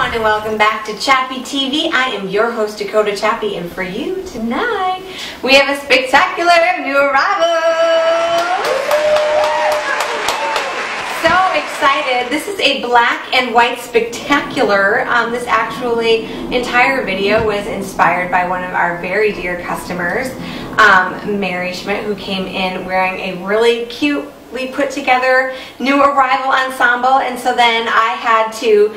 everyone, and welcome back to Chappy TV. I am your host, Dakota Chappy, and for you tonight, we have a spectacular new arrival. So excited. This is a black and white spectacular. This actually entire video was inspired by one of our very dear customers, Mary Schmidt, who came in wearing a really cute, we put together new arrival ensemble, and so then I had to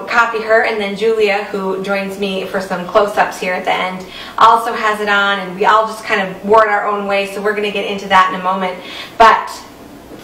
copy her, and then Julia, who joins me for some close-ups here at the end, also has it on, and we all just kind of wore it our own way, so we're going to get into that in a moment. But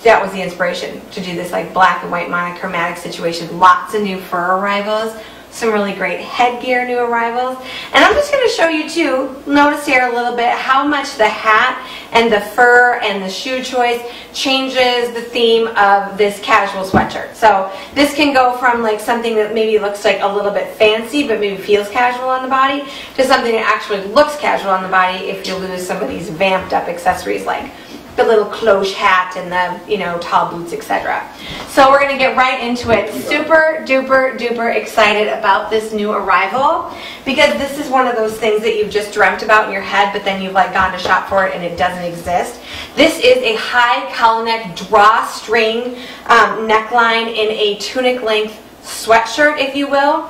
that was the inspiration to do this like black and white monochromatic situation. Lots of new fur arrivals, some really great headgear new arrivals, and I'm just going to show you too, notice here a little bit how much the hat and the fur and the shoe choice changes the theme of this casual sweatshirt. So this can go from like something that maybe looks like a little bit fancy but maybe feels casual on the body to something that actually looks casual on the body if you lose some of these vamped up accessories like the little cloche hat and the, tall boots, etc. So we're going to get right into it. Super duper duper excited about this new arrival because this is one of those things that you've just dreamt about in your head, but then you've like gone to shop for it and it doesn't exist. This is a high collar neck drawstring neckline in a tunic length sweatshirt, if you will,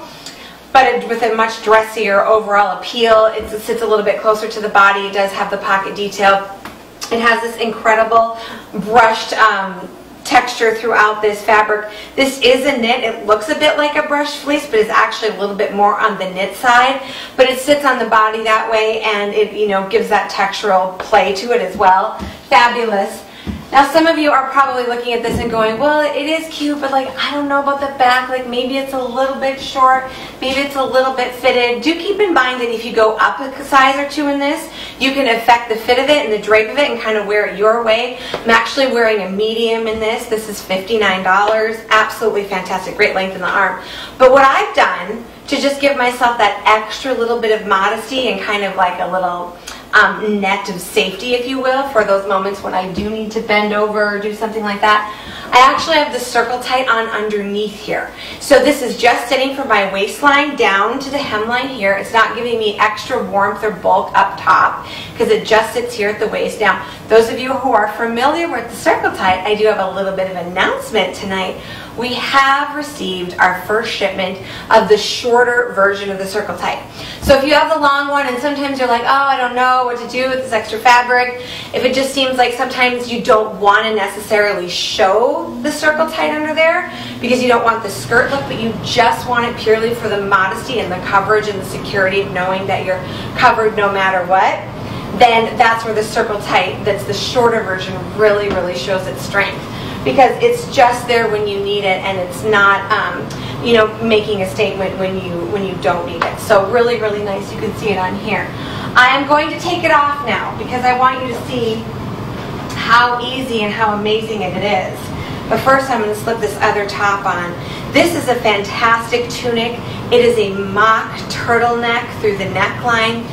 but with a much dressier overall appeal. It sits a little bit closer to the body. It does have the pocket detail. It has this incredible brushed texture throughout this fabric. This is a knit. It looks a bit like a brushed fleece, but it's actually a little bit more on the knit side. But it sits on the body that way, and it gives that textural play to it as well. Fabulous. Now some of you are probably looking at this and going, well, it is cute, but like I don't know about the back, like maybe it's a little bit short, maybe it's a little bit fitted. Do keep in mind that if you go up a size or two in this, you can affect the fit of it and the drape of it and kind of wear it your way. I'm actually wearing a medium in this. This is $59. Absolutely fantastic, great length in the arm. But what I've done to just give myself that extra little bit of modesty and kind of like a little net of safety, if you will, for those moments when I do need to bend over or do something like that, I actually have the circle tight on underneath here. So this is just sitting from my waistline down to the hemline here. It's not giving me extra warmth or bulk up top because it just sits here at the waist. Now, those of you who are familiar with the circle tight, I do have a little bit of an announcement tonight. We have received our first shipment of the shorter version of the circle tight. So if you have the long one and sometimes you're like, oh, I don't know what to do with this extra fabric, if it just seems like sometimes you don't want to necessarily show the circle tight under there because you don't want the skirt look, but you just want it purely for the modesty and the coverage and the security of knowing that you're covered no matter what, then that's where the circle tight, that's the shorter version, really, really shows its strength. Because it's just there when you need it, and it's not, making a statement when you don't need it. So really, really nice. You can see it on here. I am going to take it off now because I want you to see how easy and how amazing it is. But first, I'm going to slip this other top on. This is a fantastic tunic. It is a mock turtleneck through the neckline.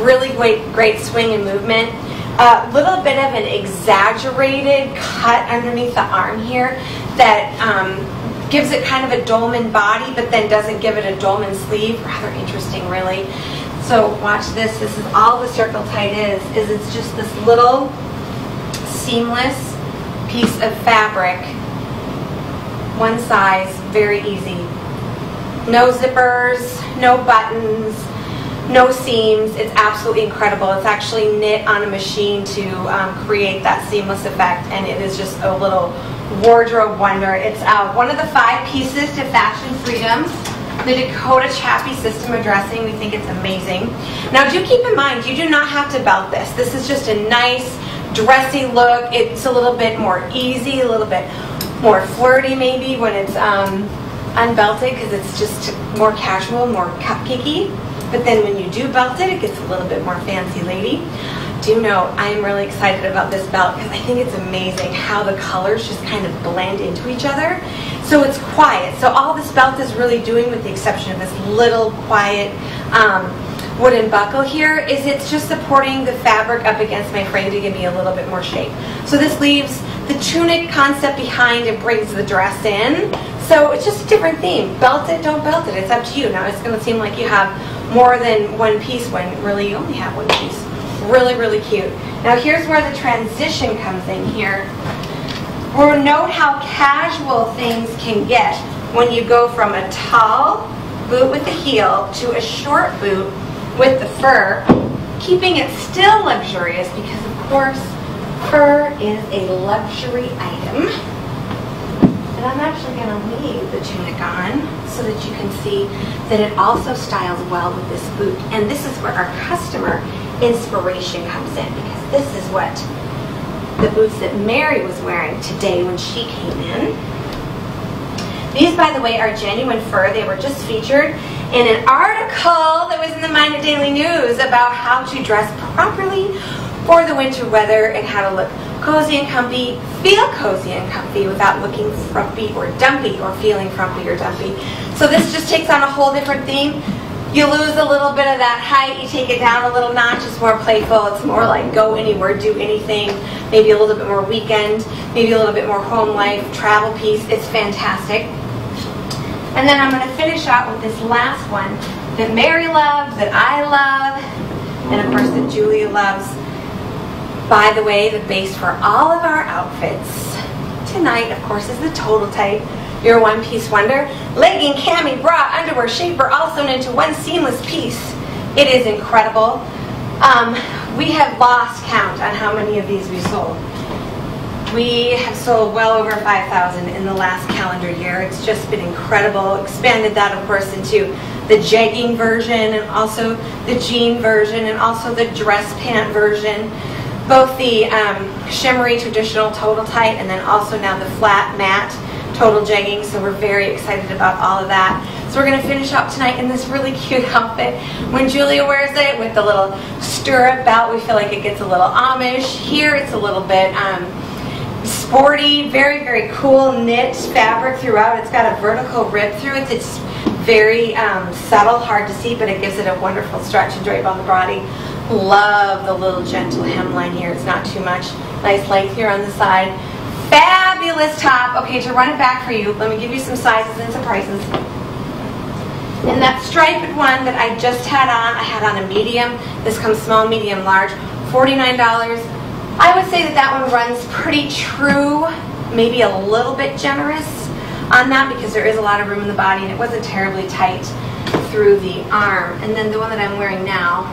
Really great swing and movement. A little bit of an exaggerated cut underneath the arm here that gives it kind of a dolman body, but then doesn't give it a dolman sleeve. Rather interesting, really. So watch this. This is all the circle tight is it's just this little seamless piece of fabric, one size, very easy. No zippers, no buttons, no seams. It's absolutely incredible. It's actually knit on a machine to create that seamless effect, and it is just a little wardrobe wonder. It's one of the 5 pieces to Fashion Freedom, the Dakota Chappy system of dressing. We think it's amazing. Now do keep in mind, you do not have to belt this. This is just a nice dressy look. It's a little bit more easy, a little bit more flirty maybe when it's unbelted because it's just more casual, more cupcakey. But then when you do belt it, it gets a little bit more fancy lady. Do know I am really excited about this belt because I think it's amazing how the colors just kind of blend into each other. So it's quiet. So all this belt is really doing, with the exception of this little quiet wooden buckle here, is it's just supporting the fabric up against my frame to give me a little bit more shape. So this leaves the tunic concept behind and brings the dress in. So it's just a different theme. Belt it, don't belt it. It's up to you. Now it's going to seem like you have more than one piece when really you only have one piece. Really, really cute. Now here's where the transition comes in here. We'll note how casual things can get when you go from a tall boot with the heel to a short boot with the fur, keeping it still luxurious because, of course, fur is a luxury item. And I'm actually going to leave the tunic on so that you can see that it also styles well with this boot. And this is where our customer inspiration comes in, because this is what the boots that Mary was wearing today when she came in. These, by the way, are genuine fur. They were just featured in an article that was in the Minor Daily News about how to dress properly for the winter weather and how to look cozy and comfy, feel cozy and comfy without looking frumpy or dumpy or feeling frumpy or dumpy. So this just takes on a whole different theme. You lose a little bit of that height, you take it down a little notch, it's more playful, it's more like go anywhere, do anything, maybe a little bit more weekend, maybe a little bit more home life, travel piece. It's fantastic. And then I'm going to finish out with this last one that Mary loves, that I love, and of course that Julia loves. By the way, the base for all of our outfits tonight, of course, is the Total Tight, your one-piece wonder. Legging, cami, bra, underwear, shaper, all sewn into one seamless piece. It is incredible. We have lost count on how many of these we sold. We have sold well over 5,000 in the last calendar year. It's just been incredible. Expanded that, of course, into the jegging version and also the jean version and also the dress pant version. Both the shimmery traditional Total Tight and then also now the flat matte total jegging. So we're very excited about all of that. So we're going to finish up tonight in this really cute outfit. When Julia wears it with the little stirrup belt, we feel like it gets a little Amish. Here it's a little bit sporty, very, very cool knit fabric throughout. It's got a vertical rib through it. It's very subtle, hard to see, but it gives it a wonderful stretch and drape on the body. Love the little gentle hemline here. It's not too much. Nice length here on the side. Fabulous top. Okay, to run it back for you, let me give you some sizes and some prices. And that striped one that I just had on, I had on a medium. This comes small, medium, large. $49. I would say that that one runs pretty true, maybe a little bit generous on that because there is a lot of room in the body and it wasn't terribly tight through the arm. And then the one that I'm wearing now,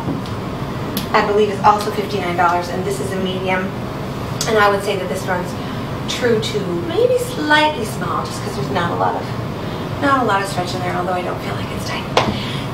I believe is also $59, and this is a medium. And I would say that this runs true to maybe slightly small, just because there's not a lot of stretch in there, although I don't feel like it's tight.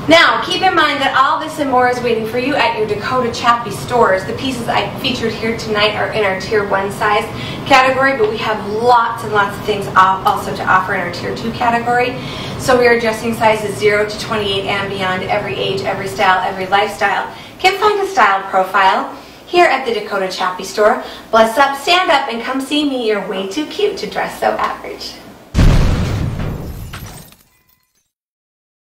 Now, keep in mind that all this and more is waiting for you at your Dakota Chappy stores. The pieces I featured here tonight are in our Tier 1 size category, but we have lots and lots of things also to offer in our Tier 2 category. So we are addressing sizes 0 to 28 and beyond, every age, every style, every lifestyle. Can find a style profile here at the Dakota Chappy store. Bless up, stand up, and come see me. You're way too cute to dress so average.